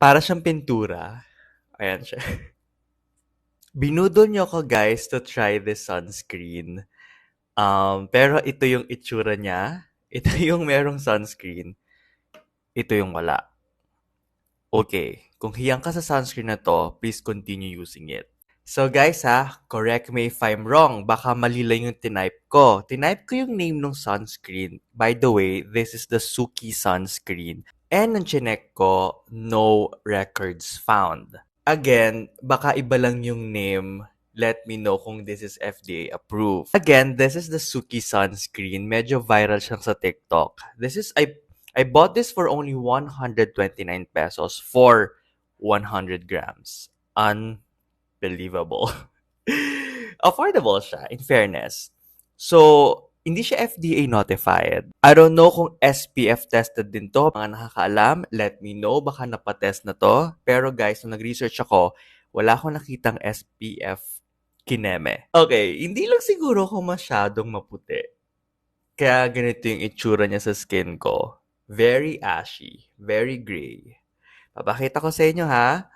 Para siyang pintura. Ayan siya. Binudol niyo ako guys to try this sunscreen. Pero ito yung itsura niya. Ito yung merong sunscreen. Ito yung wala. Okay, kung hiyang ka sa sunscreen na to, please continue using it. So guys correct me if I'm wrong. Baka mali lang yung tinype ko. Tinype ko yung name ng sunscreen. By the way, this is the Suki sunscreen. And nung chinek ko, no records found. Again, baka iba lang yung name. Let me know kung this is FDA approved. Again, this is the Suki sunscreen. Medyo viral siyang sa TikTok. I bought this for only 129 pesos for 100 grams. Unbelievable. Affordable siya, in fairness. So, hindi siya FDA notified. I don't know kung SPF tested din to. Mga nakakaalam, let me know. Baka napatest na to. Pero guys, nung nag-research ako, wala akong nakitang SPF kineme. Okay, hindi lang siguro ako masyadong maputi. Kaya ganito yung itsura niya sa skin ko. Very ashy, very gray. Papakita ko sa inyo ha.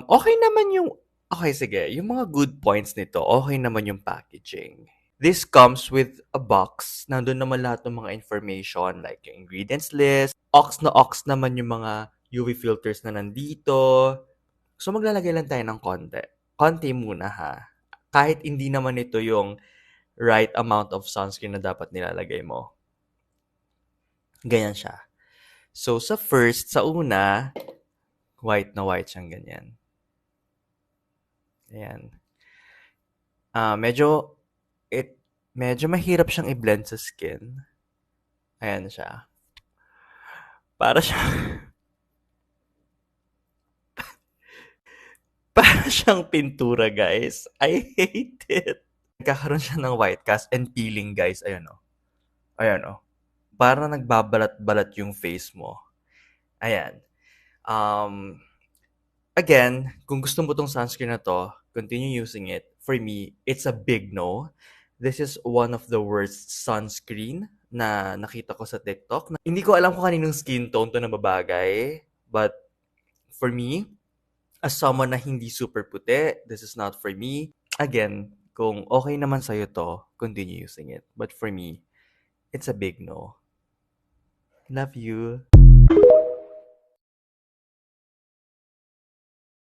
Okay naman yung okay, sige. Yung mga good points nito, okay naman yung packaging. This comes with a box. Nandun naman lahat ng mga information like yung ingredients list. Ox na ox naman yung mga UV filters na nandito. So, maglalagay lang tayo ng konti. Konti muna ha. Kahit hindi naman ito yung right amount of sunscreen na dapat nilalagay mo. Ganyan siya. So, sa una, white na white siyang ganyan. Ayan. Medyo medyo mahirap siyang i-blend sa skin. Ayan siya. Para siyang para siyang pintura, guys. I hate it. Nagkakaroon siya ng white cast and peeling, guys. Ayan oh. Ayan oh. Para nagbabalat-balat yung face mo. Ayan. Again, kung gusto mo tong sunscreen na to, continue using it. For me, it's a big no. This is one of the worst sunscreen na nakita ko sa TikTok. Hindi ko alam kung kaninong skin tone to na babagay. But for me, as someone na hindi super puti, this is not for me. Again, kung okay naman sa'yo to, continue using it. But for me, it's a big no. Love you.